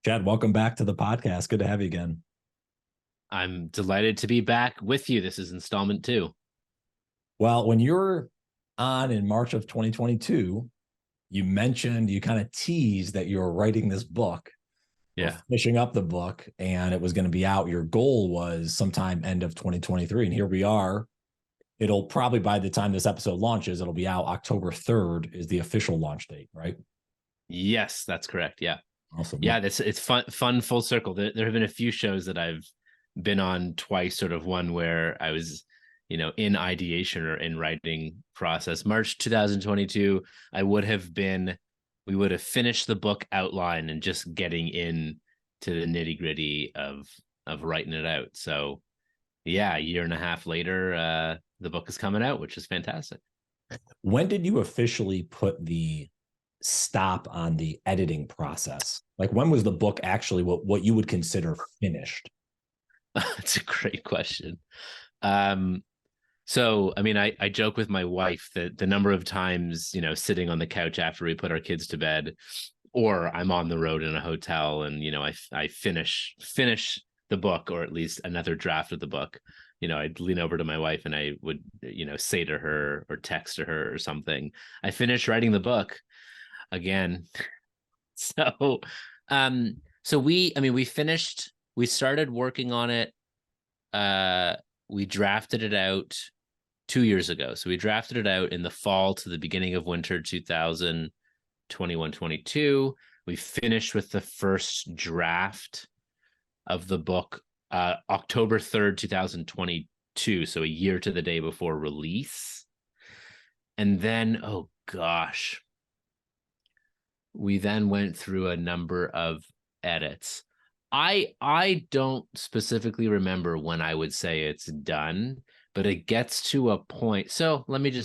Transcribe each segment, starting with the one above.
Chad, welcome back to the podcast. Good to have you again. I'm delighted to be back with you. This is installment 2. Well, when you're on in March of 2022, you kind of teased that you were writing this book or Yeah. finishing up the book and it was going to be out. Your goal was sometime end of 2023. And here we are. It'll probably, by the time this episode launches, it'll be out October 3rd is the official launch date, right? Yes, that's correct. Yeah. Awesome. Yeah, it's fun full circle. There have been a few shows that I've been on twice, sort of one where I was, in ideation or in writing process. March 2022, we would have finished the book outline and just getting in to the nitty-gritty of writing it out. So yeah, a year and a half later, the book is coming out, which is fantastic. When did you officially put the stop on the editing process? Like, when was the book actually what you would consider finished? That's a great question. So, I mean, I joke with my wife that the number of times, sitting on the couch after we put our kids to bed, or I'm on the road in a hotel and, I finish the book, or at least another draft of the book, I'd lean over to my wife and I would, say to her or text to her or something, I finished writing the book again. So, we started working on it. We drafted it out 2 years ago. So we drafted it out in the fall to the beginning of winter 2021-22. We finished with the first draft of the book October 3rd, 2022. So a year to the day before release. And then, oh gosh, we then went through a number of edits. I don't specifically remember when I would say it's done, but it gets to a point. So let me do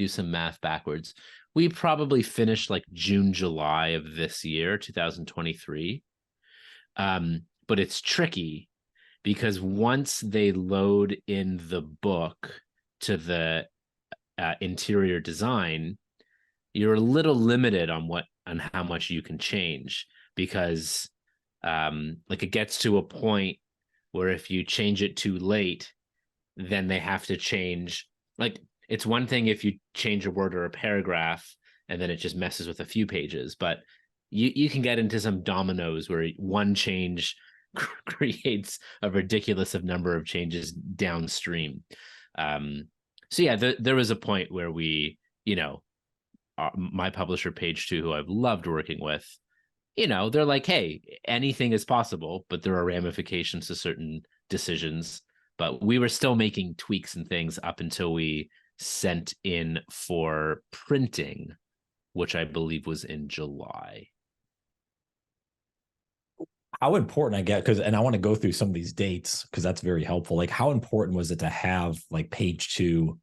some math backwards. We probably finished like June, July of this year, 2023. But it's tricky because once they load in the book to the interior design, you're a little limited on how much you can change, because like it gets to a point where if you change it too late, then they have to change. Like, it's one thing if you change a word or a paragraph and then it just messes with a few pages, but you can get into some dominoes where one change creates a ridiculous number of changes downstream. So yeah, there was a point where we, my publisher Page 2, who I've loved working with, they're like, hey, anything is possible, but there are ramifications to certain decisions. But we were still making tweaks and things up until we sent in for printing, which I believe was in July. How important, and I want to go through some of these dates because that's very helpful. Like, how important was it to have like Page 2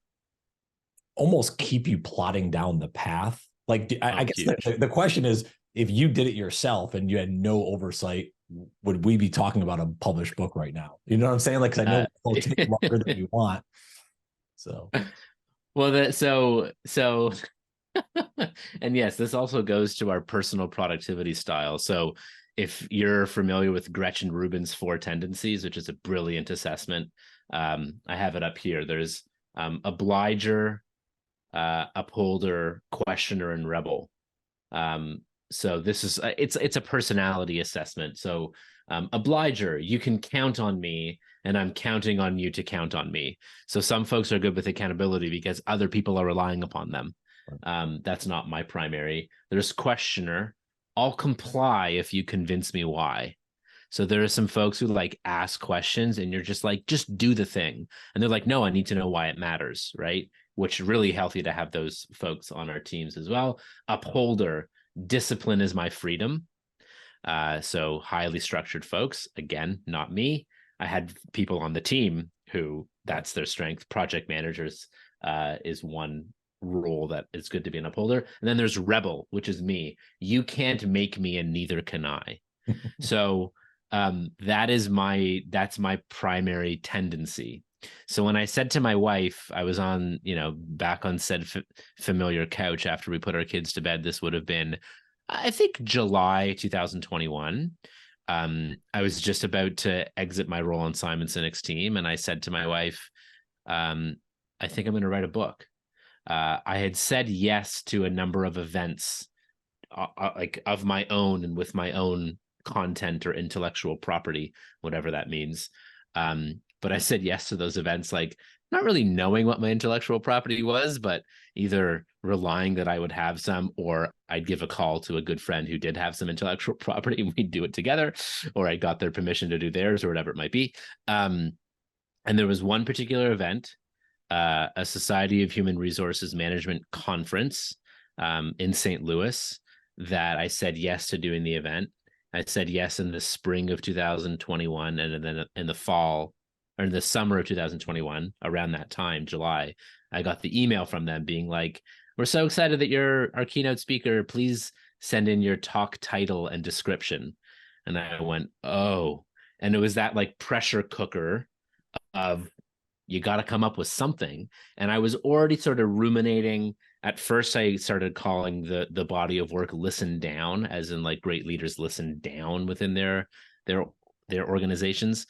almost keep you plotting down the path? Like, I guess the question is, if you did it yourself and you had no oversight, would we be talking about a published book right now? You know what I'm saying? Like, cause I know it'll take longer than you want. So, well, so, and yes, this also goes to our personal productivity style. So if you're familiar with Gretchen Rubin's 4 tendencies, which is a brilliant assessment, I have it up here. There's obliger, upholder, questioner, and rebel. So this is it's a personality assessment. So obliger, you can count on me and I'm counting on you to count on me. So some folks are good with accountability because other people are relying upon them. That's not my primary. There's questioner, I'll comply if you convince me why. So there are some folks who like ask questions and you're just like, just do the thing. And they're like, no, I need to know why it matters, right? Which is really healthy to have those folks on our teams as well. Upholder, discipline is my freedom. So highly structured folks, again, not me. I had people on the team who that's their strength. Project managers is one role that is good to be an upholder. And then there's rebel, which is me. You can't make me and neither can I. So that's my primary tendency. So when I said to my wife, I was on, back on said familiar couch after we put our kids to bed, this would have been, I think, July 2021. I was just about to exit my role on Simon Sinek's team, and I said to my wife, I think I'm going to write a book. I had said yes to a number of events, like of my own and with my own content or intellectual property, whatever that means. But I said yes to those events, like not really knowing what my intellectual property was, but either relying that I would have some, or I'd give a call to a good friend who did have some intellectual property and we'd do it together, or I got their permission to do theirs or whatever it might be. And there was one particular event, a Society of Human Resources Management conference in St. Louis, that I said yes to doing the event. I said yes in the spring of 2021, and then in the fall or in the summer of 2021, around that time, July, I got the email from them being like, "We're so excited that you're our keynote speaker. Please send in your talk title and description." And I went, "Oh," and it was that like pressure cooker of, you got to come up with something. And I was already sort of ruminating. At first, I started calling the body of work "Listen Down," as in like great leaders listen down within their organizations,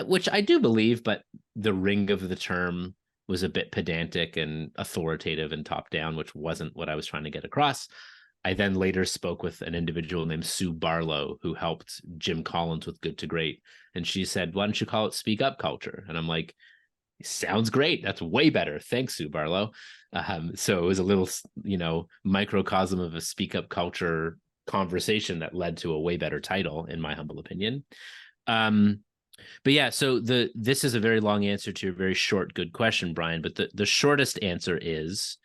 which I do believe, but the ring of the term was a bit pedantic and authoritative and top down, which wasn't what I was trying to get across. I then later spoke with an individual named Sue Barlow, who helped Jim Collins with Good to Great. And she said, "Why don't you call it Speak Up Culture?" And I'm like, "Sounds great. That's way better. Thanks, Sue Barlow." So it was a little, microcosm of a Speak Up Culture conversation that led to a way better title, in my humble opinion. But yeah, so this is a very long answer to your very short, good question, Brian. But the shortest answer is,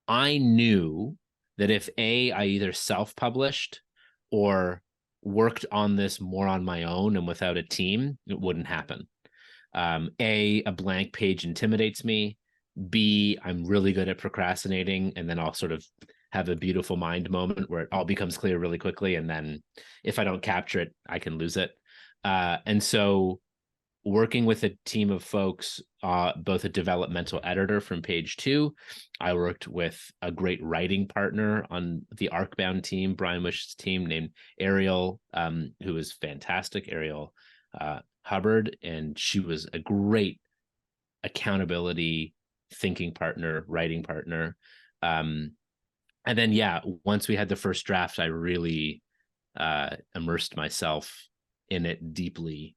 I knew that if I either self-published or worked on this more on my own and without a team, it wouldn't happen. A blank page intimidates me. B, I'm really good at procrastinating, and then I'll sort of have a beautiful mind moment where it all becomes clear really quickly. And then if I don't capture it, I can lose it. And so working with a team of folks, both a developmental editor from Page Two, I worked with a great writing partner on the Arcbound team, Brian Wish's team, named Ariel, who is fantastic, Ariel Hubbard, and she was a great accountability thinking partner, writing partner. And then, yeah, once we had the first draft, I really immersed myself in it deeply,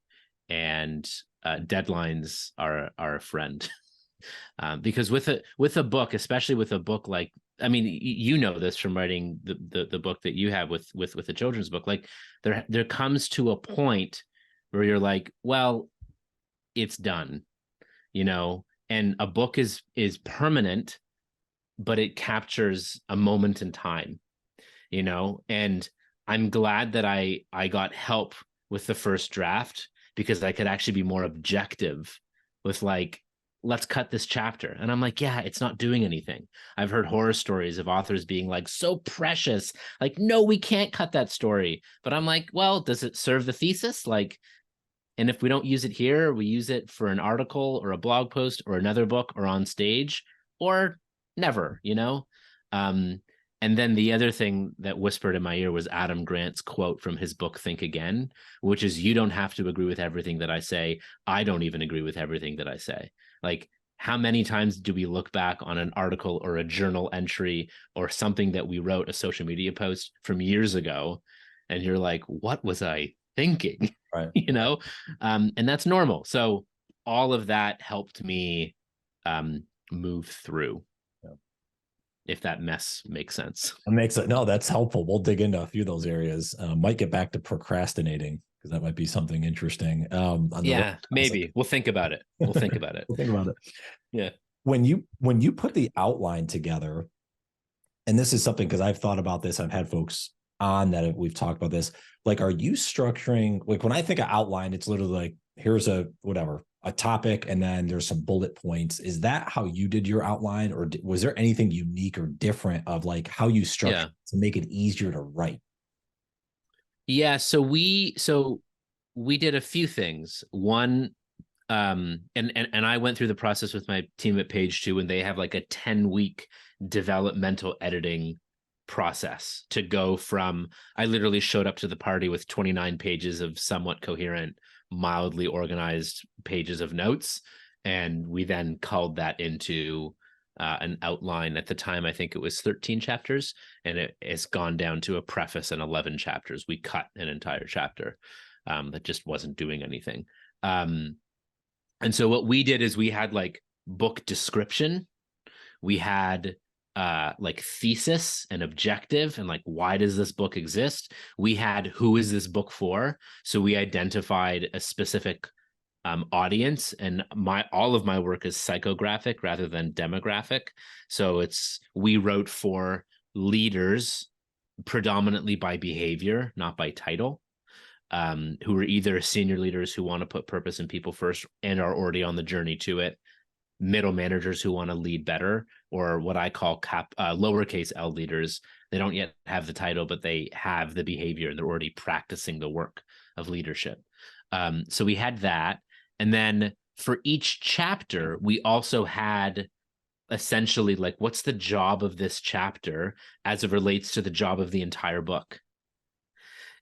and deadlines are a friend. Because with a book, especially with a book like, I mean, you know this from writing the book that you have with the children's book, like there comes to a point where you're like, well, it's done, and a book is permanent, but it captures a moment in time, and I'm glad that I got help with the first draft, because I could actually be more objective with like, let's cut this chapter. And I'm like, yeah, it's not doing anything. I've heard horror stories of authors being like, so precious, like, no, we can't cut that story. But I'm like, well, does it serve the thesis? Like, and if we don't use it here, we use it for an article or a blog post or another book or on stage, or never, And then the other thing that whispered in my ear was Adam Grant's quote from his book, Think Again, which is, you don't have to agree with everything that I say. I don't even agree with everything that I say. Like, how many times do we look back on an article or a journal entry or something that we wrote, a social media post from years ago, and you're like, what was I thinking? Right. And that's normal. So all of that helped me move through. If that mess makes sense. It makes it. No, that's helpful. We'll dig into a few of those areas. Might get back to procrastinating, because that might be something interesting. Yeah, maybe we'll think about it. We'll think about it. We'll think about it. Yeah. When you put the outline together, and this is something, because I've thought about this, I've had folks on that we've talked about this. Like, are you structuring, like, when I think of outline, it's literally like, here's a topic, and then there's some bullet points. Is that how you did your outline, or was there anything unique or different of like how you structure to make it easier to write? Yeah, so we did a few things. One, and I went through the process with my team at Page Two, and they have like a 10-week developmental editing process to go from, I literally showed up to the party with 29 pages of somewhat coherent, mildly organized pages of notes, and we then culled that into an outline. At the time, I think it was 13 chapters, and it has gone down to a preface and 11 chapters. We cut an entire chapter that just wasn't doing anything. And so what we did is we had like book description, we had like thesis and objective, and like, why does this book exist? We had, who is this book for? So we identified a specific audience, and all of my work is psychographic rather than demographic. So we wrote for leaders predominantly by behavior, not by title, who are either senior leaders who want to put purpose and people first and are already on the journey to it, middle managers who want to lead better, or what I call lowercase L leaders. They don't yet have the title, but they have the behavior. They're already practicing the work of leadership. So we had that. And then for each chapter, we also had essentially like, what's the job of this chapter as it relates to the job of the entire book?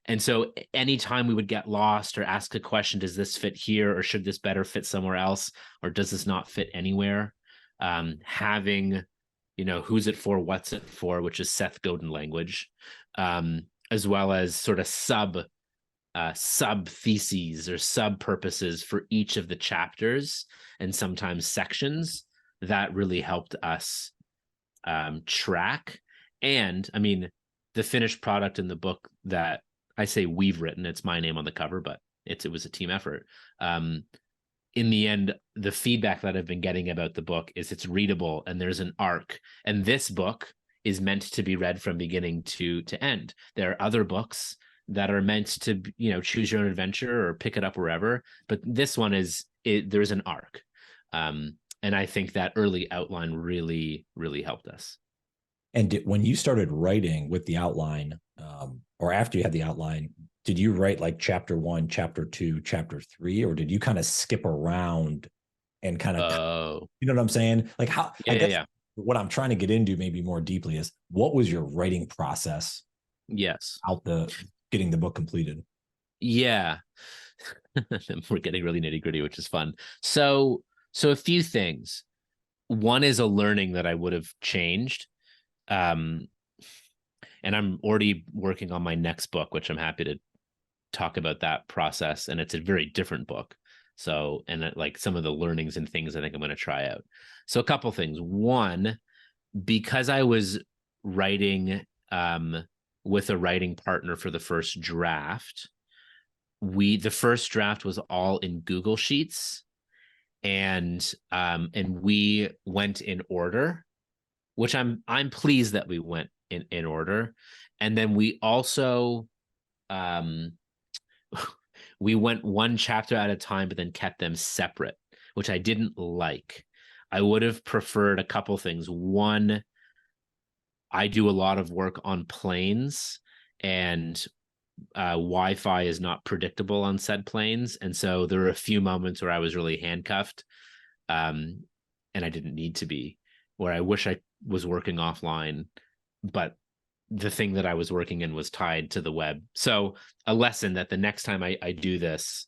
And so anytime we would get lost or ask a question, does this fit here, or should this better fit somewhere else, or does this not fit anywhere? Having, who's it for, what's it for, which is Seth Godin language, as well as sort of sub theses or sub purposes for each of the chapters and sometimes sections, that really helped us track. And I mean, the finished product in the book that I say we've written, it's my name on the cover, but it was a team effort. In the end, the feedback that I've been getting about the book is it's readable and there's an arc. And this book is meant to be read from beginning to end. There are other books that are meant to, choose your own adventure or pick it up wherever, but this one there's an arc. And I think that early outline really, really helped us. And when you started writing with the outline, or after you had the outline, did you write like chapter 1, chapter 2, chapter 3, or did you kind of skip around and kind of, you know what I'm saying? Like how, yeah. What I'm trying to get into maybe more deeply is, what was your writing process? Yes. Getting the book completed. Yeah. We're getting really nitty gritty, which is fun. So a few things. One is a learning that I would have changed. And I'm already working on my next book, which I'm happy to talk about that process. And it's a very different book. So, and like some of the learnings and things I think I'm going to try out. So a couple things. One, because I was writing with a writing partner for the first draft, the first draft was all in Google Sheets, and we went in order, which I'm pleased that we went in order. And then we also we went one chapter at a time, but then kept them separate, which I didn't like. I would have preferred a couple things. One, I do a lot of work on planes, and Wi-Fi is not predictable on said planes. And so there were a few moments where I was really handcuffed, and I didn't need to be, where I wish I was working offline, but the thing that I was working in was tied to the web. So a lesson that the next time I do this,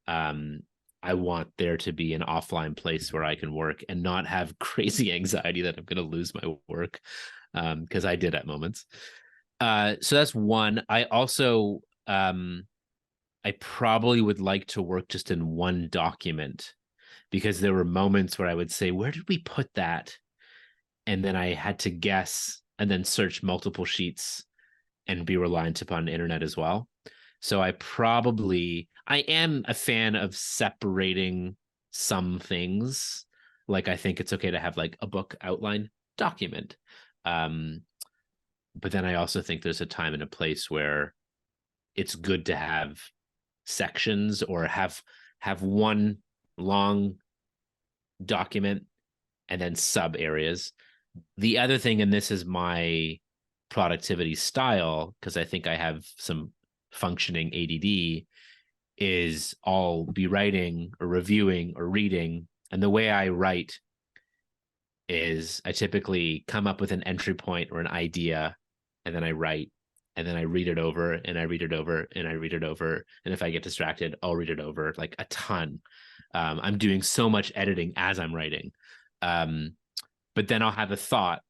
I want there to be an offline place where I can work and not have crazy anxiety that I'm going to lose my work, because I did at moments. So that's one. I also, I probably would like to work just in one document, because there were moments where I would say, where did we put that? And then I had to guess and then search multiple sheets and be reliant upon the internet as well. So I am a fan of separating some things. Like, I think it's okay to have like a book outline document. But then I also think there's a time and a place where it's good to have sections, or have one long document and then sub areas. The other thing, and this is my productivity style, because I think I have some functioning ADD, is I'll be writing or reviewing or reading. And the way I write is I typically come up with an entry point or an idea, and then I write, and then I read it over, and I read it over, and I read it over. And if I get distracted, I'll read it over like a ton. I'm doing so much editing as I'm writing. But then I'll have a thought.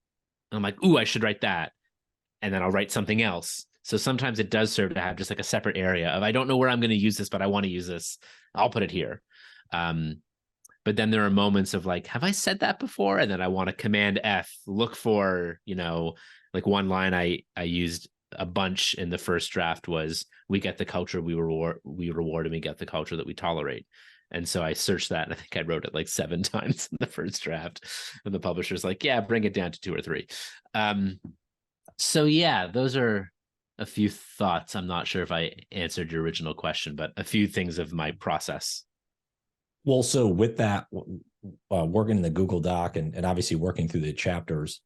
I'm like, ooh, I should write that. And then I'll write something else. So sometimes it does serve to have just like a separate area of, I don't know where I'm going to use this, but I want to use this. I'll put it here. But then there are moments of like, have I said that before? And then I want to Command F, look for, like one line I used a bunch in the first draft was, we get the culture we reward, and we get the culture that we tolerate. And so I searched that, and I think I wrote it like 7 times in the first draft. And the publisher's like, yeah, bring it down to 2 or 3. So yeah, those are a few thoughts. I'm not sure if I answered your original question, but a few things of my process. Well, so with that, working in the Google Doc and obviously working through the chapters,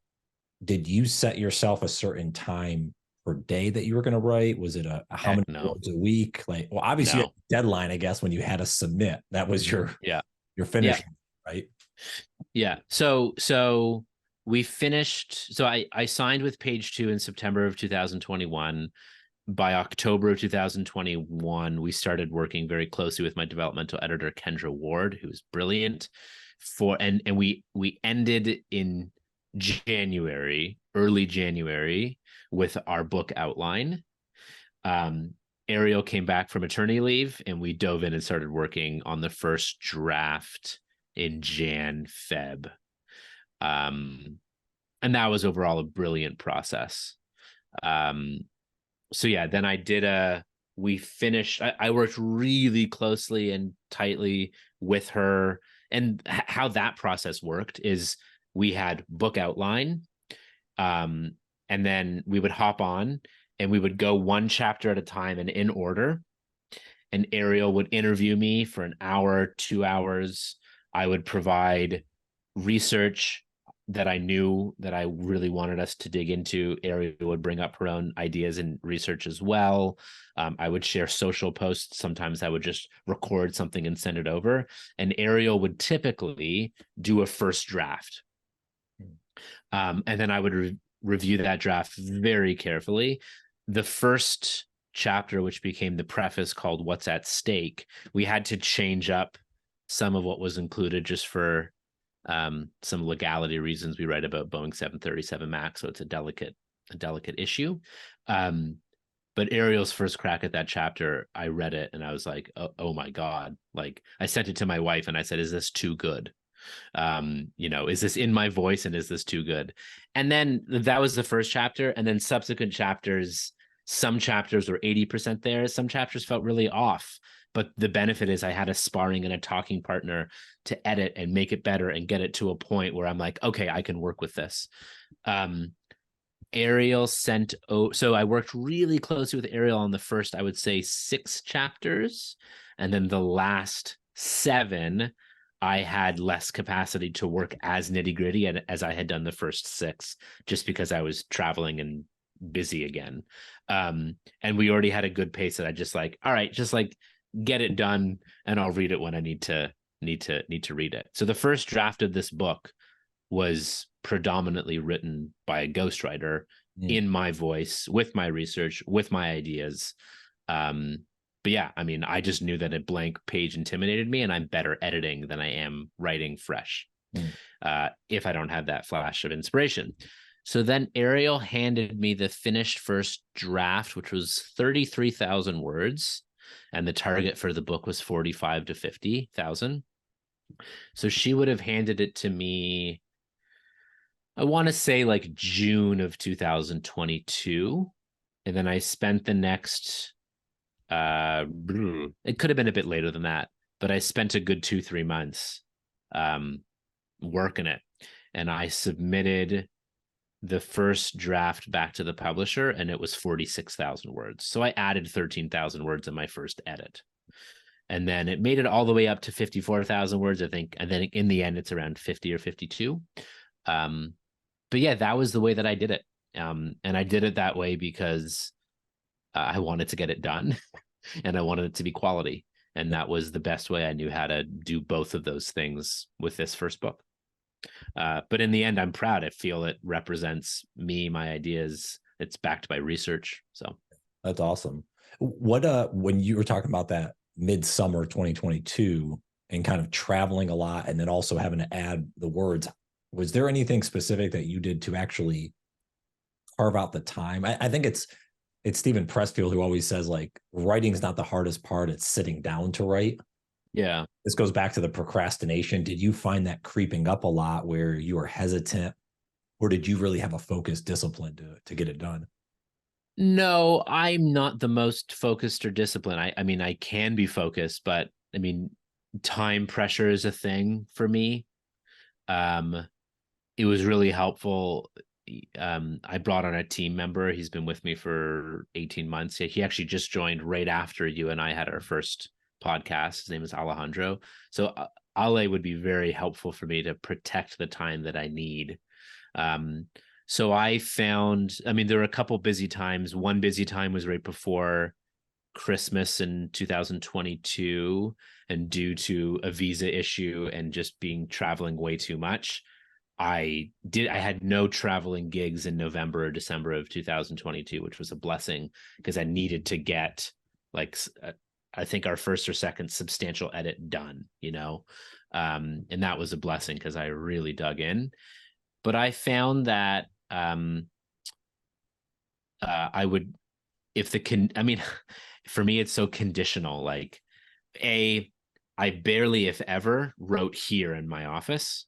did you set yourself a certain time per day that you were going to write? Was it how many words a week? Like, well, obviously you had a deadline, I guess, when you had to submit. That was your finish, right? Yeah. So we finished. So I signed with Page 2 in September of 2021. By October of 2021, we started working very closely with my developmental editor, Kendra Ward, who was brilliant. And we ended in January, early January, with our book outline. Ariel came back from maternity leave, and we dove in and started working on the first draft in Feb. And that was overall a brilliant process. So yeah, then we finished, I worked really closely and tightly with her. And how that process worked is we had book outline, and then we would hop on and we would go one chapter at a time and in order. And Ariel would interview me for an hour, 2 hours. I would provide research that I knew that I really wanted us to dig into. Ariel would bring up her own ideas and research as well. I would share social posts. Sometimes I would just record something and send it over. And Ariel would typically do a first draft. And then I would review that draft very carefully. The first chapter, which became the preface called What's at Stake, we had to change up some of what was included just for some legality reasons. We write about Boeing 737 MAX, so it's a delicate issue. But Ariel's first crack at that chapter, I read it and I was like, oh my God. Like, I sent it to my wife and I said, is this too good? Is this in my voice, and is this too good? And then that was the first chapter. And then subsequent chapters, some chapters were 80% there. Some chapters felt really off. But the benefit is I had a sparring and a talking partner to edit and make it better and get it to a point where I'm like, okay, I can work with this. Ariel so I worked really closely with Ariel on the first, I would say, 6 chapters. And then the last 7, I had less capacity to work as nitty-gritty as I had done the first 6, just because I was traveling and busy again. And we already had a good pace that I just like, all right, just like get it done, and I'll read it when I need to read it. So the first draft of this book was predominantly written by a ghostwriter in my voice, with my research, with my ideas. But yeah, I mean, I just knew that a blank page intimidated me, and I'm better editing than I am writing fresh, if I don't have that flash of inspiration. So then Ariel handed me the finished first draft, which was 33,000 words. And the target for the book was 45 to 50,000. So she would have handed it to me, I want to say like June of 2022. And then I spent the next, it could have been a bit later than that, but I spent a good 2-3 months working it. And I submitted the first draft back to the publisher, and it was 46,000 words. So I added 13,000 words in my first edit. And then it made it all the way up to 54,000 words, I think. And then in the end, it's around 50 or 52. But yeah, that was the way that I did it. And I did it that way because I wanted to get it done and I wanted it to be quality. And that was the best way I knew how to do both of those things with this first book. But in the end, I'm proud. I feel it represents me, my ideas, it's backed by research. So That's awesome. What when you were talking about that midsummer 2022 and kind of traveling a lot and then also having to add the words, was there anything specific that you did to actually carve out the time? I think it's Stephen Pressfield who always says like writing's not the hardest part, it's sitting down to write. yeah. This goes back to the procrastination. Did you find that creeping up a lot where you were hesitant, or did you really have a focused discipline to get it done? No, I'm not the most focused or disciplined. I mean, I can be focused, but I mean, time pressure is a thing for me. Um, it was really helpful. I brought on a team member. He's been with me for 18 months. He actually just joined right after you and I had our first podcast. His name is Alejandro. So Ale would be very helpful for me to protect the time that I need. So I found, I mean, there were a couple busy times. One busy time was right before Christmas in 2022, and due to a visa issue and just being traveling way too much, I had no traveling gigs in November or December of 2022, which was a blessing because I needed to get like I think our first or second substantial edit done, and that was a blessing because I really dug in. But I found that I would, if I mean, for me, it's so conditional. Like, I barely, if ever, wrote here in my office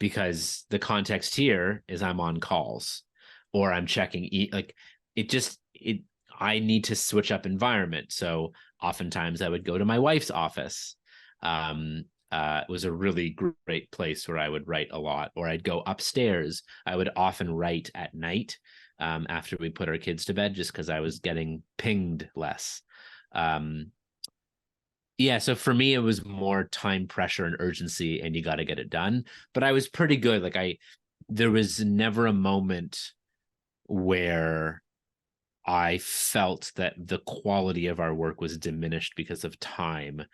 because the context here is I'm on calls or I'm checking. Like, I need to switch up environment. So oftentimes I would go to my wife's office. It was a really great place where I would write a lot, or I'd go upstairs. I would often write at night after we put our kids to bed, just because I was getting pinged less. Yeah, so for me, it was more time pressure and urgency, and you got to get it done. But I was pretty good. Like there was never a moment where I felt that the quality of our work was diminished because of time.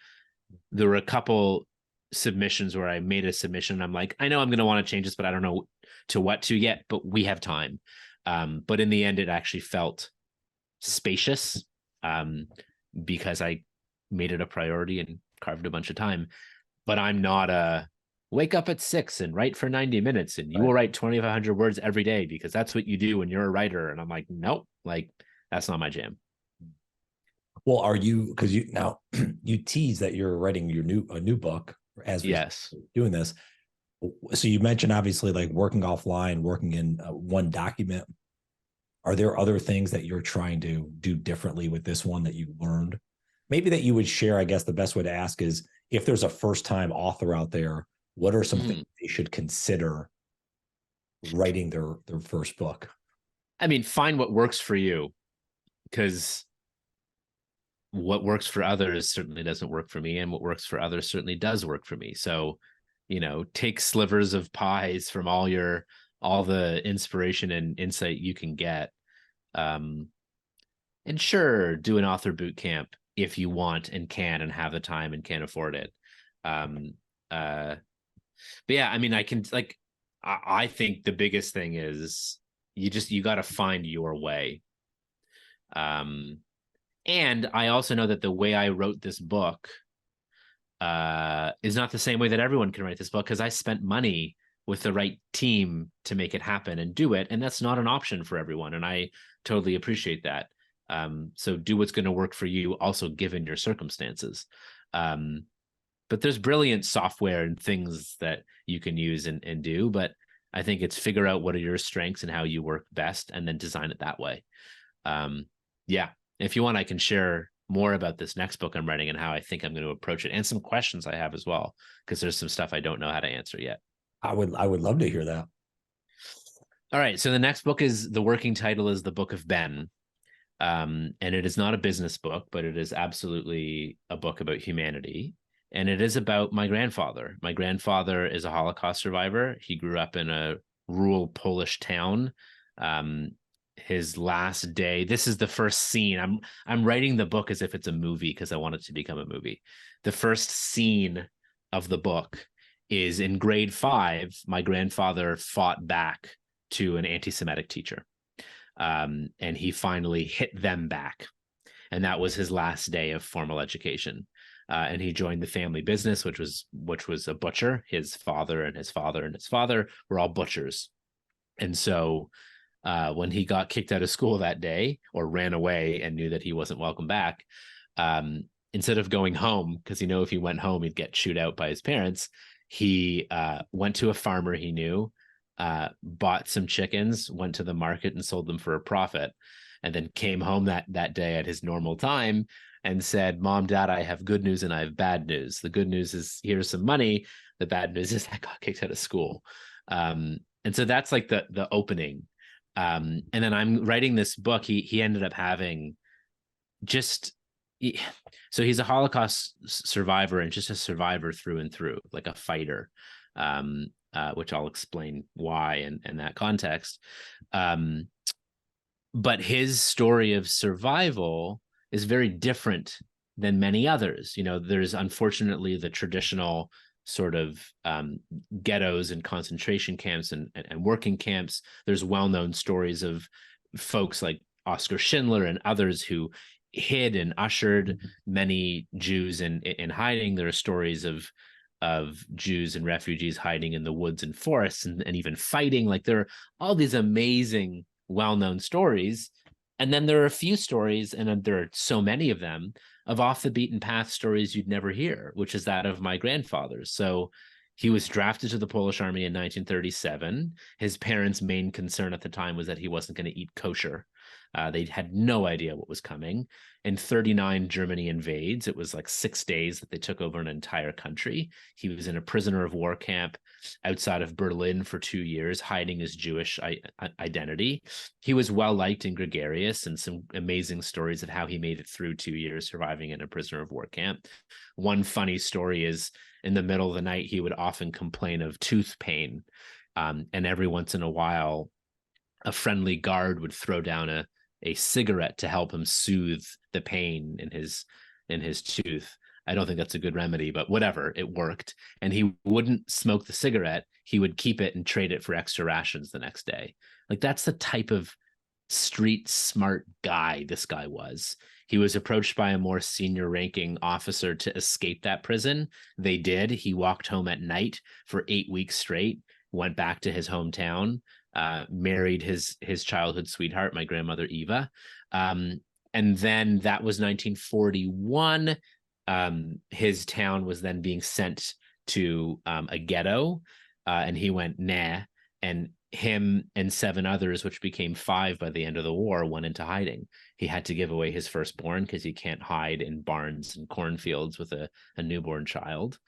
There were a couple submissions where I made a submission and I'm like, I know I'm going to want to change this, but I don't know to what to yet, but we have time. But in the end, it actually felt spacious because I made it a priority and carved a bunch of time. But I'm not a wake up at 6 and write for 90 minutes and you will write 2,500 words every day because that's what you do when you're a writer. And I'm like, nope, like that's not my jam. Well, are you, because you now you tease that you're writing a new book as we doing this. So you mentioned obviously like working offline, working in one document. Are there other things that you're trying to do differently with this one that you learned? Maybe that you would share. I guess the best way to ask is if there's a first-time author out there, what are some things they should consider writing their first book? I mean, find what works for you, because what works for others certainly doesn't work for me, and what works for others certainly does work for me. So, take slivers of pies from all the inspiration and insight you can get. And sure, do an author boot camp if you want and can and have the time and can afford it. But yeah, I mean, I think the biggest thing is you got to find your way. And I also know that the way I wrote this book is not the same way that everyone can write this book, because I spent money with the right team to make it happen and do it. And that's not an option for everyone. And I totally appreciate that. So do what's going to work for you, also given your circumstances. But there's brilliant software and things that you can use and do. But I think it's figure out what are your strengths and how you work best, and then design it that way. Yeah. If you want, I can share more about this next book I'm writing and how I think I'm going to approach it, and some questions I have as well, because there's some stuff I don't know how to answer yet. I would love to hear that. All right. So the next book the working title is The Book of Ben. And it is not a business book, but it is absolutely a book about humanity. And it is about my grandfather. My grandfather is a Holocaust survivor. He grew up in a rural Polish town. His last day, this is the first scene. I'm writing the book as if it's a movie because I want it to become a movie. The first scene of the book is in grade 5. My grandfather fought back to an anti-Semitic teacher. and he finally hit them back. And that was his last day of formal education. And he joined the family business, which was a butcher. His father and his father and his father were all butchers. And so when he got kicked out of school that day, or ran away and knew that he wasn't welcome back, instead of going home, because if he went home, he'd get chewed out by his parents, he went to a farmer he knew, bought some chickens, went to the market and sold them for a profit, and then came home that day at his normal time and said, "Mom, Dad, I have good news and I have bad news. The good news is here's some money. The bad news is I got kicked out of school." And so that's like the opening. And then I'm writing this book. He ended up having so he's a Holocaust survivor and just a survivor through and through, like a fighter, which I'll explain why in that context. But his story of survival is very different than many others. There's unfortunately the traditional sort of ghettos and concentration camps and working camps. There's well-known stories of folks like Oskar Schindler and others who hid and ushered many Jews in hiding. There are stories of Jews and refugees hiding in the woods and forests and even fighting. Like, there are all these amazing, well-known stories. And then there are a few stories, and there are so many of them, of off the beaten path stories you'd never hear, which is that of my grandfather. So he was drafted to the Polish army in 1937. His parents' main concern at the time was that he wasn't going to eat kosher. They had no idea what was coming. In 1939, Germany invades. It was like 6 days that they took over an entire country. He was in a prisoner of war camp outside of Berlin for 2 years, hiding his Jewish identity. He was well-liked and gregarious, and some amazing stories of how he made it through 2 years surviving in a prisoner of war camp. One funny story is, in the middle of the night, he would often complain of tooth pain. And every once in a while, a friendly guard would throw down a cigarette to help him soothe the pain in his tooth. I don't think that's a good remedy, but whatever, it worked. And he wouldn't smoke the cigarette. He would keep it and trade it for extra rations the next day. Like, that's the type of street smart guy this guy was. He was approached by a more senior ranking officer to escape that prison. They did. He walked home at night for 8 weeks straight, went back to his hometown, married his childhood sweetheart, my grandmother Eva. And then that was 1941. His town was then being sent to a ghetto, and he went, nah. And him and 7 others, which became 5 by the end of the war, went into hiding. He had to give away his firstborn because he can't hide in barns and cornfields with a newborn child.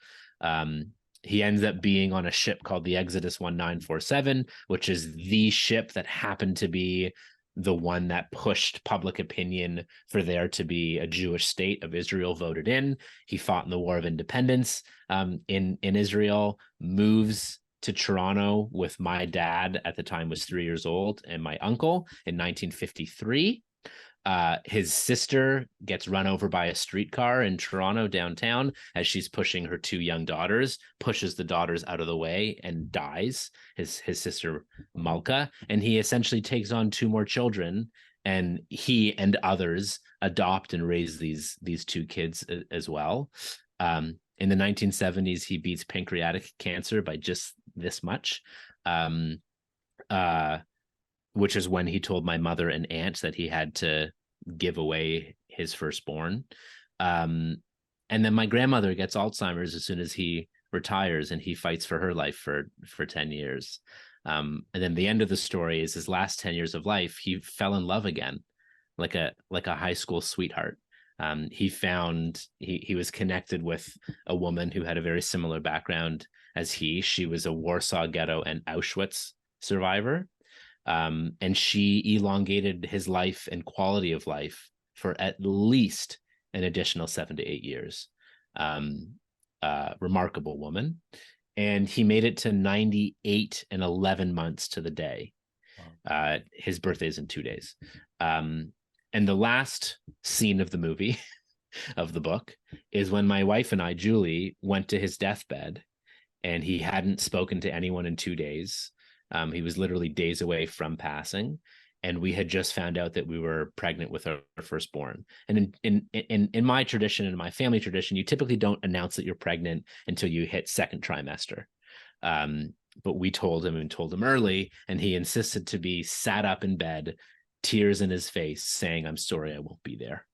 He ends up being on a ship called the Exodus 1947, which is the ship that happened to be the one that pushed public opinion for there to be a Jewish state of Israel voted in. He fought in the War of Independence in Israel, moves to Toronto with my dad, at the time was 3 years old, and my uncle in 1953. His sister gets run over by a streetcar in Toronto downtown as she's pushing her 2 young daughters, pushes the daughters out of the way and dies, his sister Malka. And he essentially takes on 2 more children, and he and others adopt and raise these 2 kids as well. In the 1970s, he beats pancreatic cancer by just this much, which is when he told my mother and aunt that he had to give away his firstborn. And then my grandmother gets Alzheimer's as soon as he retires, and he fights for her life for 10 years. And then the end of the story is his last 10 years of life, he fell in love again, like a high school sweetheart. He was connected with a woman who had a very similar background as he. She was a Warsaw Ghetto and Auschwitz survivor. And she elongated his life and quality of life for at least an additional 7 to 8 years. Remarkable woman. And he made it to 98 and 11 months to the day. Wow. His birthday is in 2 days. And the last scene of the movie, of the book, is when my wife and I, Julie, went to his deathbed, and he hadn't spoken to anyone in 2 days. He was literally days away from passing. and we had just found out that we were pregnant with our firstborn. And in my tradition, in my family tradition, you typically don't announce that you're pregnant until you hit second trimester. But we told him early, and he insisted to be sat up in bed, tears in his face, saying, "I'm sorry, I won't be there."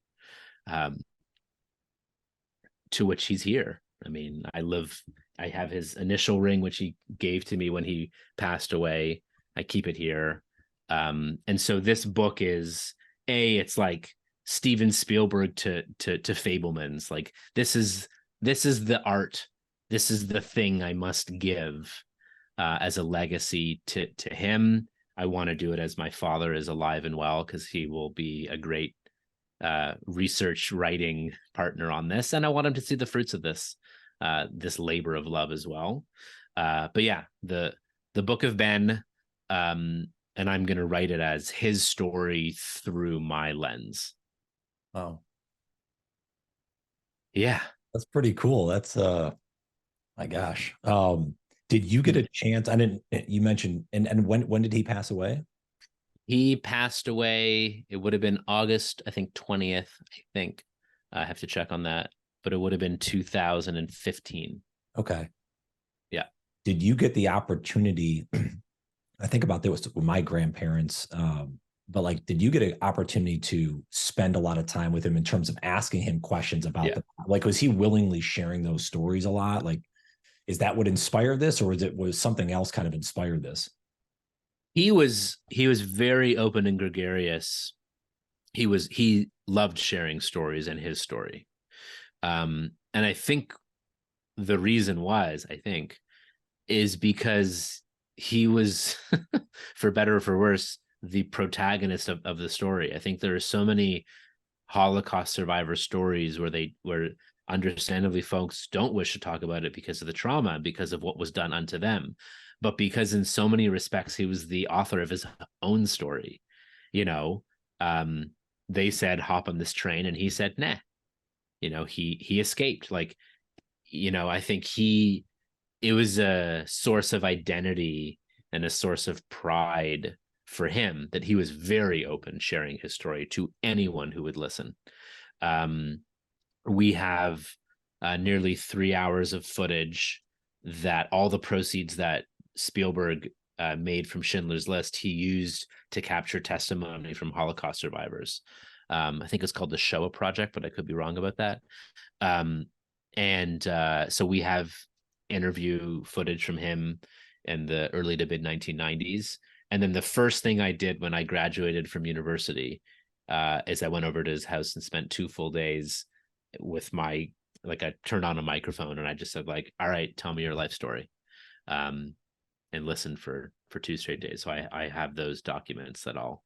To which he's here. I mean, I have his initial ring, which he gave to me when he passed away. I keep it here. And so this book is it's like Steven Spielberg to Fableman's. Like, this is the art. This is the thing I must give as a legacy to him. I want to do it as my father is alive and well, because he will be a great research writing partner on this, and I want him to see the fruits of this labor of love as well. But yeah, the Book of Ben, and I'm going to write it as his story through my lens. Oh, yeah, that's pretty cool. That's my gosh. Did you get a chance? I didn't. You mentioned, and when did he pass away? he passed away. It would have been August, I think 20th. I think I have to check on that, but it would have been 2015. Okay. Yeah. Did you get the opportunity? I think about this with my grandparents, but like, did you get an opportunity to spend a lot of time with him in terms of asking him questions about like, was he willingly sharing those stories a lot? Like, is that what inspired this, or was something else kind of inspired this? He was very open and gregarious. He loved sharing stories and his story. And I think the reason is because he was, for better or for worse, the protagonist of the story. I think there are so many Holocaust survivor stories where understandably folks don't wish to talk about it because of the trauma, because of what was done unto them, but because in so many respects he was the author of his own story. They said hop on this train, and he said nah. He escaped. Like, I think it was a source of identity and a source of pride for him that he was very open sharing his story to anyone who would listen. We have nearly 3 hours of footage that all the proceeds that Spielberg made from Schindler's List, he used to capture testimony from Holocaust survivors. I think it's called the Shoah Project, but I could be wrong about that. So we have interview footage from him in the early to mid 1990s. And then the first thing I did when I graduated from university is I went over to his house and spent 2 full days with I turned on a microphone and I just said, like, all right, tell me your life story. And listened for 2 straight days. So I have those documents that I'll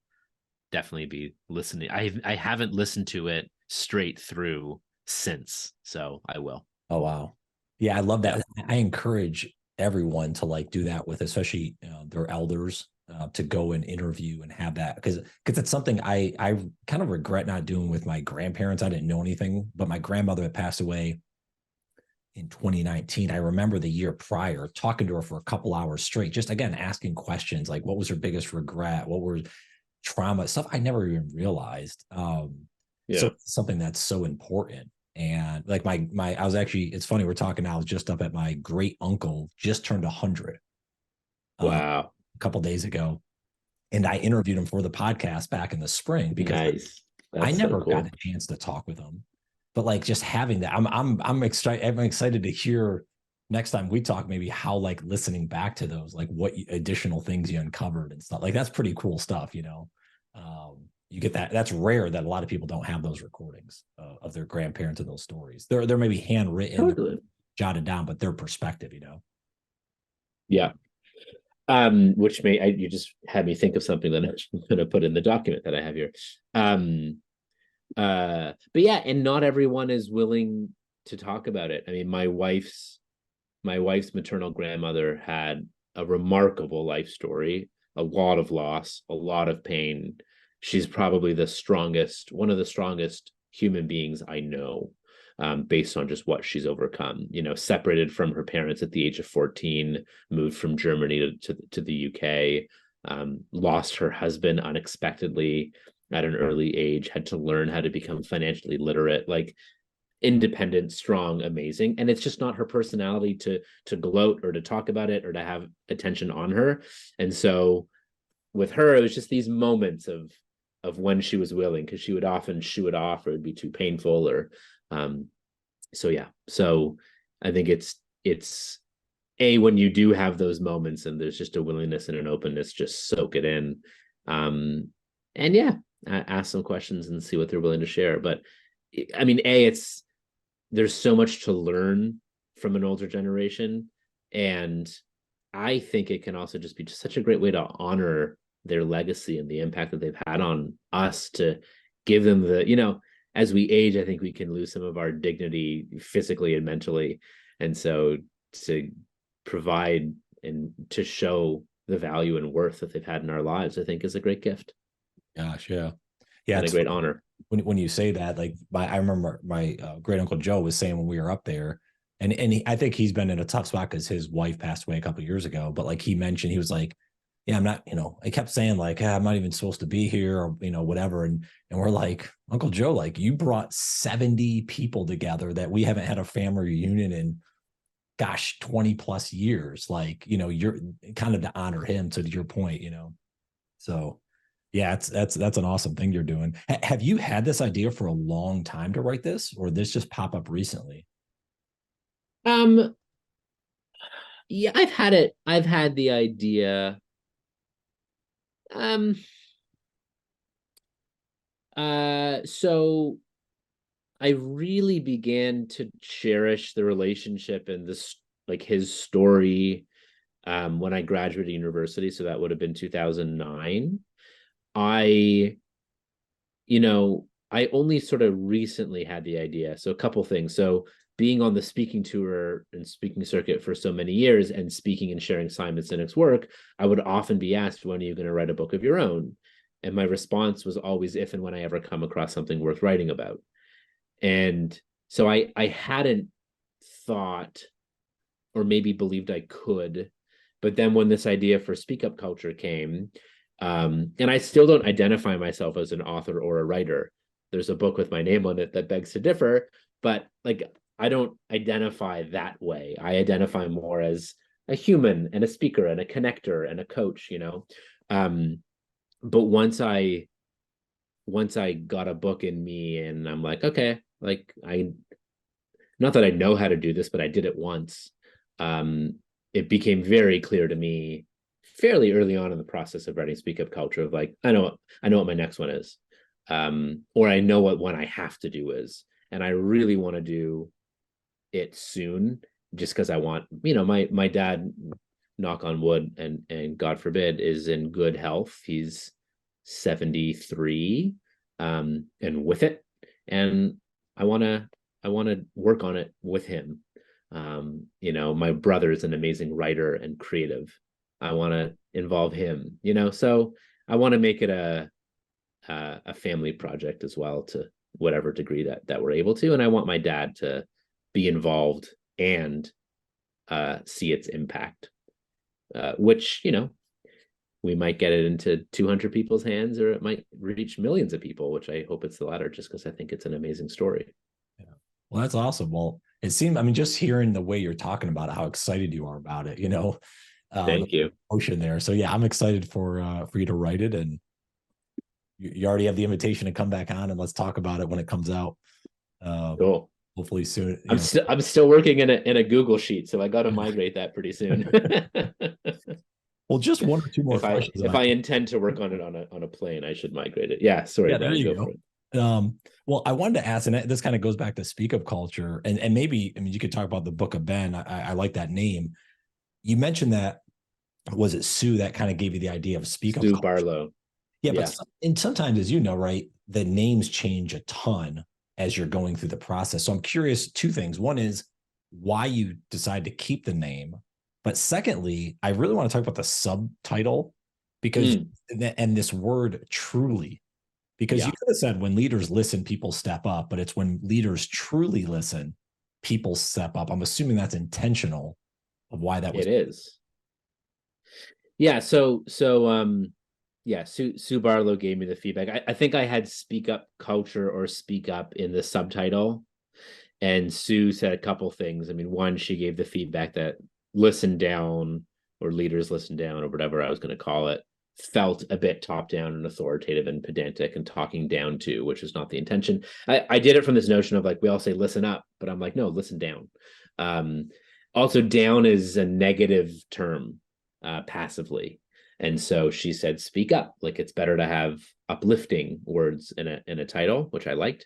definitely be listening. I haven't listened to it straight through since, so I will. Oh, wow. Yeah, I love that. Yeah. I encourage everyone to like do that with, especially their elders, to go and interview and have that, because it's something I kind of regret not doing with my grandparents. I didn't know anything, but my grandmother had passed away in 2019. I remember the year prior talking to her for a couple hours straight, just again asking questions like, what was her biggest regret? What were trauma stuff I never even realized? So something that's so important. And like I was actually, it's funny, we're talking now, I was just up at my great uncle, just turned 100. Wow. A couple days ago. And I interviewed him for the podcast back in the spring, because I never got a chance to talk with him. But like just having that, I'm excited to hear next time we talk, maybe how like listening back to those, like what additional things you uncovered and stuff. Like that's pretty cool stuff, you get that. That's rare that a lot of people don't have those recordings of their grandparents and those stories. They're maybe handwritten, jotted down, but their perspective, Yeah. Which you just had me think of something that I'm going to put in the document that I have here. But yeah, and not everyone is willing to talk about it. I mean, my wife's maternal grandmother had a remarkable life story, a lot of loss, a lot of pain. She's probably one of the strongest human beings I know, based on just what she's overcome. Separated from her parents at the age of 14, moved from Germany to the UK, lost her husband unexpectedly at an early age, had to learn how to become financially literate, like independent, strong, amazing. And it's just not her personality to gloat or to talk about it or to have attention on her. And so with her, it was just these moments of when she was willing, because she would often shoo it off or it'd be too painful or so yeah. So I think it's a when you do have those moments and there's just a willingness and an openness, just soak it in. And yeah, ask some questions and see what they're willing to share. But I mean, it's there's so much to learn from an older generation. And I think it can also just be just such a great way to honor their legacy and the impact that they've had on us, to give them the, as we age, I think we can lose some of our dignity physically and mentally. And so to provide and to show the value and worth that they've had in our lives, I think is a great gift. Gosh, yeah. Yeah, and a great honor. When you say that, like I remember my great uncle Joe was saying when we were up there, and I think he's been in a tough spot because his wife passed away a couple of years ago. But like he mentioned, he was like, "Yeah, I'm not." I kept saying like, "I'm not even supposed to be here," or whatever. And we're like, Uncle Joe, like you brought 70 people together that we haven't had a family reunion in, gosh, 20 plus years. Like you're kind of to honor him. To your point, so. Yeah, that's an awesome thing you're doing. Have you had this idea for a long time to write this, or this just pop up recently? Yeah, I've had it. I've had the idea. So I really began to cherish the relationship and this, like his story, when I graduated university. So that would have been 2009. I, I only sort of recently had the idea. So a couple things. So being on the speaking tour and speaking circuit for so many years and speaking and sharing Simon Sinek's work, I would often be asked, when are you going to write a book of your own? And my response was always, if and when I ever come across something worth writing about. And so I hadn't thought or maybe believed I could. But then when this idea for Speak Up Culture came, and I still don't identify myself as an author or a writer. There's a book with my name on it that begs to differ, but like I don't identify that way. I identify more as a human and a speaker and a connector and a coach, But once I got a book in me and I'm like, okay, like not that I know how to do this, but I did it once. It became very clear to me fairly early on in the process of writing Speak Up Culture of like, I know what my next one is. Or I know what one I have to do is. And I really want to do it soon, just because I want, my dad, knock on wood, and God forbid, is in good health. He's 73, and with it. And I want to work on it with him. My brother is an amazing writer and creative. I want to involve him, so I want to make it a family project as well, to whatever degree that we're able to. And I want my dad to be involved and see its impact, which, we might get it into 200 people's hands, or it might reach millions of people, which I hope it's the latter, just because I think it's an amazing story. Yeah. Well, that's awesome. Well, it seemed, just hearing the way you're talking about it, how excited you are about it, Thank you. Emotion there. So yeah, I'm excited for you to write it, and you already have the invitation to come back on and let's talk about it when it comes out. Cool. Hopefully soon. I'm still working in a Google sheet, so I got to migrate that pretty soon. Well, just one or two more questions. If I intend to work on it on a plane, I should migrate it. Yeah, sorry. Yeah, there you go. Well, I wanted to ask, and this kind of goes back to Speak Up Culture, and maybe, you could talk about the Book of Ben. I like that name. You mentioned that, was it Sue that kind of gave you the idea of Speak Up Sue Culture? Barlow. Yeah, but and sometimes, as you know, right, the names change a ton as you're going through the process. So I'm curious, two things. One is why you decide to keep the name. But secondly, I really want to talk about the subtitle, because and this word truly, because you could have said when leaders listen, people step up, but it's when leaders truly listen, people step up. I'm assuming that's intentional of why that was. It is. Yeah, yeah, Sue Barlow gave me the feedback. I think I had speak up culture or speak up in the subtitle. And Sue said a couple things. I mean, one, she gave the feedback that listen down or leaders listen down or whatever I was going to call it felt a bit top down and authoritative and pedantic and talking down to, which was not the intention. I did it from this notion of like, we all say listen up, but I'm like, no, listen down. Um, Also, down is a negative term passively. And so she said, speak up. Like it's better to have uplifting words in a title, which I liked.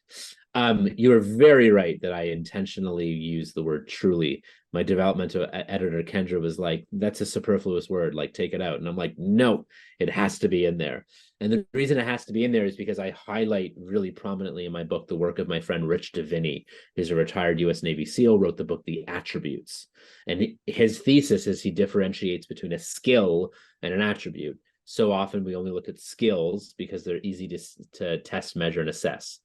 You are very right that I intentionally used the word truly. My developmental editor, Kendra, was like, that's a superfluous word, like take it out. And I'm like, no, it has to be in there. And the reason it has to be in there is because I highlight really prominently in my book the work of my friend Rich Deviney, who's a retired US Navy SEAL, wrote the book The Attributes. And his thesis is he differentiates between a skill and an attribute. So often we only look at skills because they're easy to test, measure, and assess.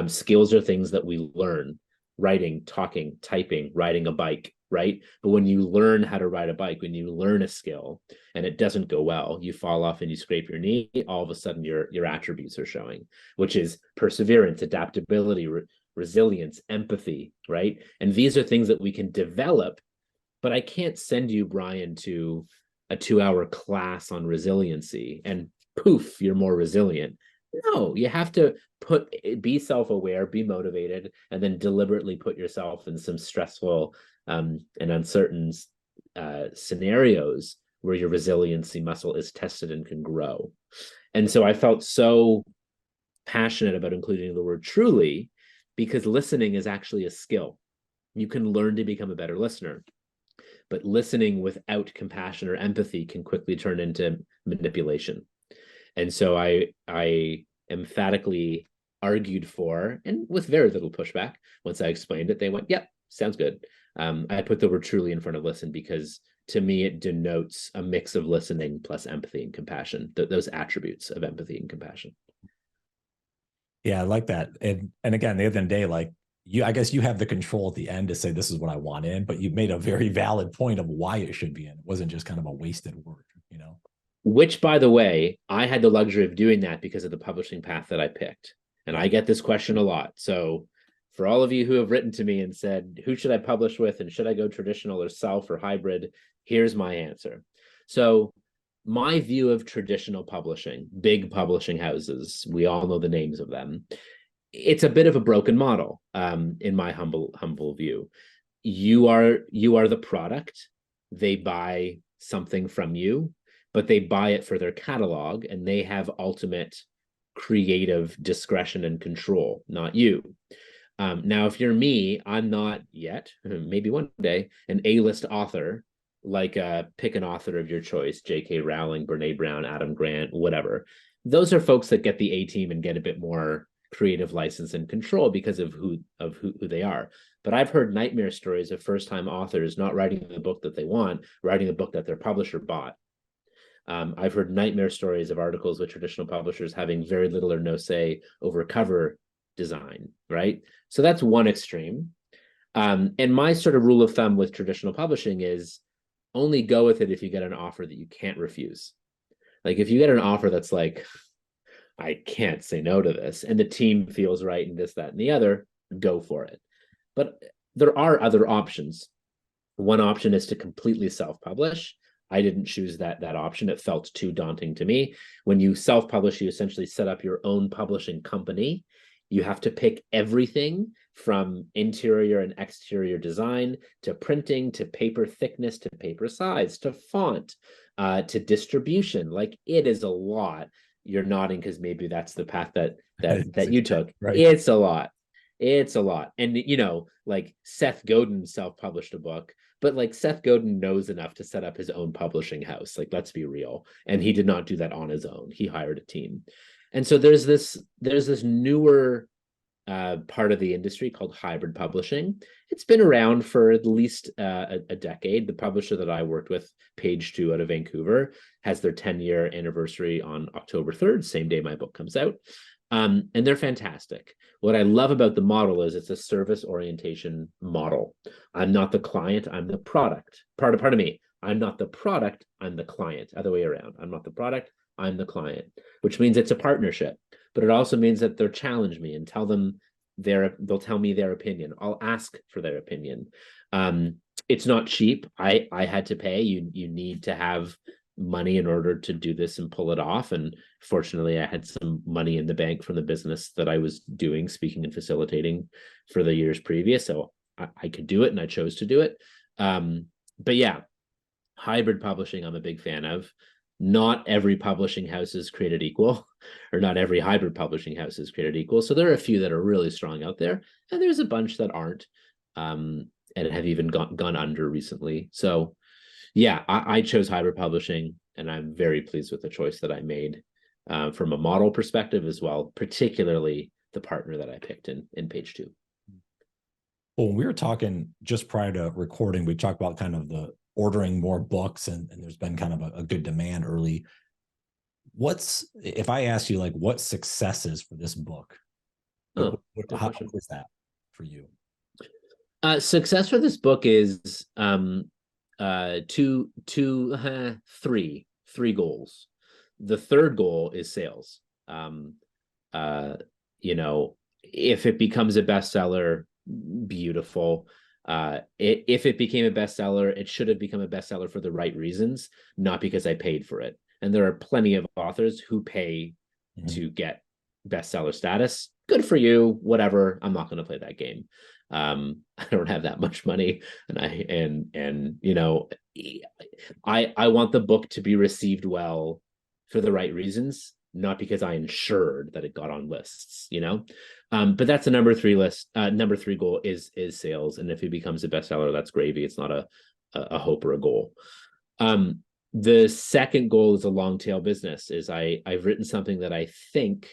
Skills are things that we learn: writing, talking, typing, riding a bike, right? But when you learn how to ride a bike, when you learn a skill and it doesn't go well, you fall off and you scrape your knee, all of a sudden your attributes are showing, which is perseverance, adaptability, resilience, empathy, right? And these are things that we can develop, but I can't send you, Brian, to a 2-hour class on resiliency and poof, you're more resilient. No, you have to be self-aware, be motivated, and then deliberately put yourself in some stressful and uncertain scenarios where your resiliency muscle is tested and can grow. And so I felt so passionate about including the word truly because listening is actually a skill. You can learn to become a better listener, but listening without compassion or empathy can quickly turn into manipulation. And so I emphatically argued for, and with very little pushback, once I explained it, they went, yep, sounds good. I put the word truly in front of listen because to me, it denotes a mix of listening plus empathy and compassion, those attributes of empathy and compassion. Yeah, I like that. And again, the other day, like I guess you have the control at the end to say this is what I want in, but you made a very valid point of why it should be in. It wasn't just kind of a wasted word, you know? Which, by the way, I had the luxury of doing that because of the publishing path that I picked. And I get this question a lot. So for all of you who have written to me and said, who should I publish with? And should I go traditional or self or hybrid? Here's my answer. So my view of traditional publishing, big publishing houses, we all know the names of them. It's a bit of a broken model, in my humble view. You are the product. They buy something from you, but they buy it for their catalog and they have ultimate creative discretion and control, not you. Now, if you're me, I'm not yet, maybe one day, an A-list author, like pick an author of your choice, J.K. Rowling, Brene Brown, Adam Grant, whatever. Those are folks that get the A-team and get a bit more creative license and control because of who they are. But I've heard nightmare stories of first-time authors not writing the book that they want, writing the book that their publisher bought. I've heard nightmare stories of articles with traditional publishers having very little or no say over cover design, right? So that's one extreme. And my sort of rule of thumb with traditional publishing is only go with it if you get an offer that you can't refuse. Like if you get an offer that's like, I can't say no to this, and the team feels right and this, that, and the other, go for it. But there are other options. One option is to completely self-publish. I didn't choose that option. It felt too daunting to me. When you self-publish, you essentially set up your own publishing company. You have to pick everything from interior and exterior design to printing to paper thickness to paper size to font to distribution. Like it is a lot. You're nodding because maybe that's the path that you took. Right. It's a lot. It's a lot. And like Seth Godin self-published a book, but like Seth Godin knows enough to set up his own publishing house. Like, let's be real. And he did not do that on his own. He hired a team. And so there's this newer part of the industry called hybrid publishing. It's been around for at least a decade. The publisher that I worked with, Page 2 out of Vancouver, has their 10-year anniversary on October 3rd, same day my book comes out. And they're fantastic. What I love about the model is it's a service orientation model. I'm not the client, I'm the product. Pardon me. I'm not the product, I'm the client. Other way around. I'm not the product, I'm the client, which means it's a partnership. But it also means that they'll challenge me and they'll tell me their opinion. I'll ask for their opinion. It's not cheap. I had to pay. You need to have money in order to do this and pull it off. And fortunately, I had some money in the bank from the business that I was doing, speaking and facilitating for the years previous. So I could do it, and I chose to do it. But yeah, hybrid publishing, I'm a big fan of. Not every publishing house is created equal, or not every hybrid publishing house is created equal. So there are a few that are really strong out there, and there's a bunch that aren't, and have even gone under recently. So yeah, I chose hybrid publishing, and I'm very pleased with the choice that I made, from a model perspective as well, particularly the partner that I picked in page 2. Well, when we were talking just prior to recording, we talked about kind of the ordering more books, and there's been kind of a good demand early. If I ask you, like, what successes for this book? How is that for you? Success for this book is three goals. The third goal is sales. If it becomes a bestseller, beautiful. If it became a bestseller, it should have become a bestseller for the right reasons, not because I paid for it. And there are plenty of authors who pay to get bestseller status. Good for you, whatever. I'm not going to play that game. I don't have that much money, and I want the book to be received well for the right reasons, not because I ensured that it got on lists, but that's the number 3 list. Number 3 goal is sales. And if it becomes a bestseller, that's gravy. It's not a hope or a goal. The second goal is a long tail business. I've written something that I think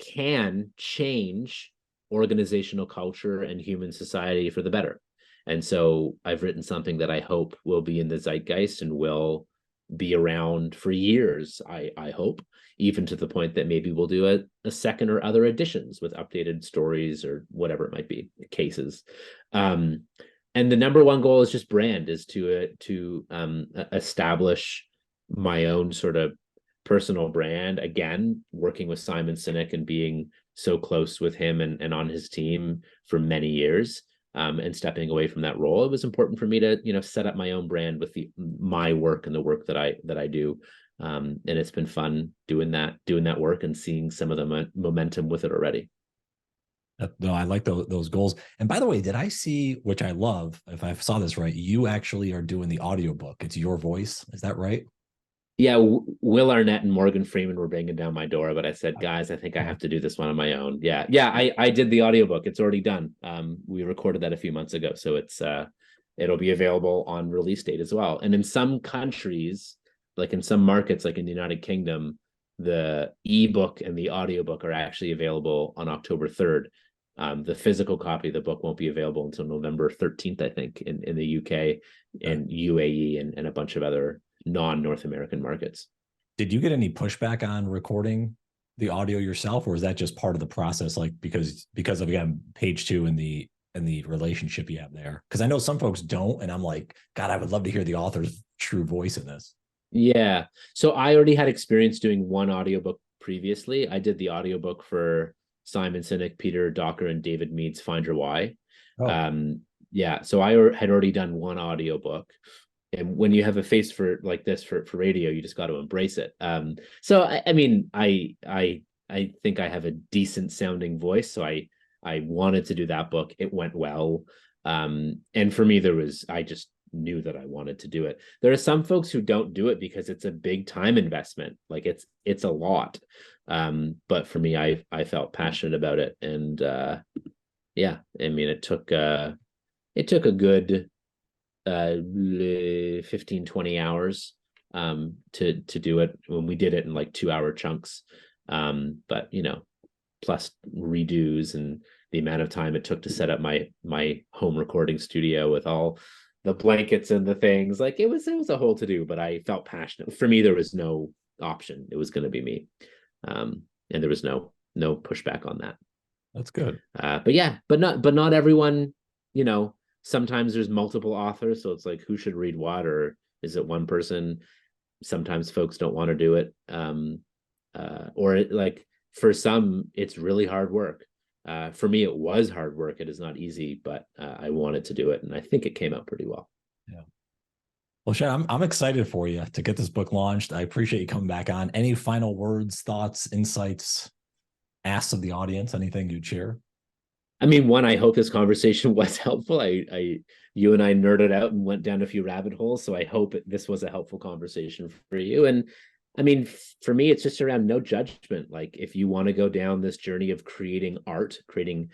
can change organizational culture and human society for the better. And so I've written something that I hope will be in the zeitgeist and will be around for years, I hope, even to the point that maybe we'll do a second or other editions with updated stories or whatever it might be, cases. And the number 1 goal is just brand, is to establish my own sort of personal brand. Again, working with Simon Sinek and being so close with him and on his team for many years, and stepping away from that role, it was important for me to set up my own brand with my work and the work that I do. And it's been fun doing that work and seeing some of the momentum with it already. No, I like those goals. And by the way, did I see, which I love, if I saw this right, you actually are doing the audiobook. It's your voice. Is that right? Yeah, Will Arnett and Morgan Freeman were banging down my door, but I said, guys, I think I have to do this one on my own. Yeah, I did the audiobook. It's already done. We recorded that a few months ago, so it'll be available on release date as well. And in some countries, like in some markets, like in the United Kingdom, the ebook and the audiobook are actually available on October 3rd. The physical copy of the book won't be available until November 13th, I think, in the UK and UAE and a bunch of other non-North American markets. Did you get any pushback on recording the audio yourself, or is that just part of the process? Like, because of, again, page 2 and the relationship you have there? Because I know some folks don't, and I'm like, God, I would love to hear the author's true voice in this. Yeah. So I already had experience doing one audiobook previously. I did the audiobook for Simon Sinek, Peter Docker, and David Mead's Find Your Why. Yeah. So I had already done one audiobook. And when you have a face for like this for radio, you just got to embrace it. So I mean, I think I have a decent sounding voice, so I wanted to do that book. It went well, and for me, I just knew that I wanted to do it. There are some folks who don't do it because it's a big time investment, like it's a lot. But for me, I felt passionate about it, and yeah, I mean, it took a good 15-20 hours to do it, when we did it in like 2-hour chunks, but plus redos and the amount of time it took to set up my home recording studio with all the blankets and the things, like it was a whole to do, but I felt passionate. For me, there was no option. It was going to be me, and there was no pushback on that. That's good. But yeah, but not everyone, sometimes there's multiple authors, so it's like, who should read what, or Is it one person? Sometimes folks don't want to do it. Or like for some, it's really hard work. For me, it was hard work. It is not easy, but I wanted to do it, and I think it came out pretty well. Yeah. Well, Shed, I'm excited for you to get this book launched. I appreciate you coming back on. Any final words, thoughts, insights, asks of the audience, anything you'd share? I mean, one, I hope this conversation was helpful. You and I nerded out and went down a few rabbit holes, so I hope this was a helpful conversation for you. And I mean, for me, it's just around no judgment. Like, if you want to go down this journey of creating art, creating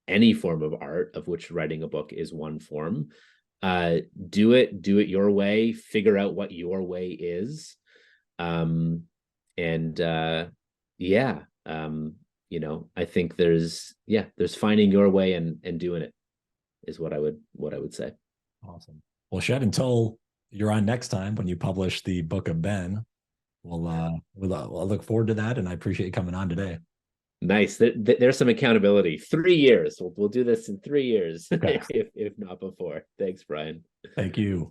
any form of art, of which writing a book is one form, do it your way. Figure out what your way is, and yeah. I think there's finding your way and doing it is what I would say. Awesome. Well, Shed, until you're on next time when you publish the book of Ben, we'll look forward to that. And I appreciate you coming on today. Nice. There's some accountability. 3 years. We'll do this in 3 years, Okay. if not before. Thanks, Brian. Thank you.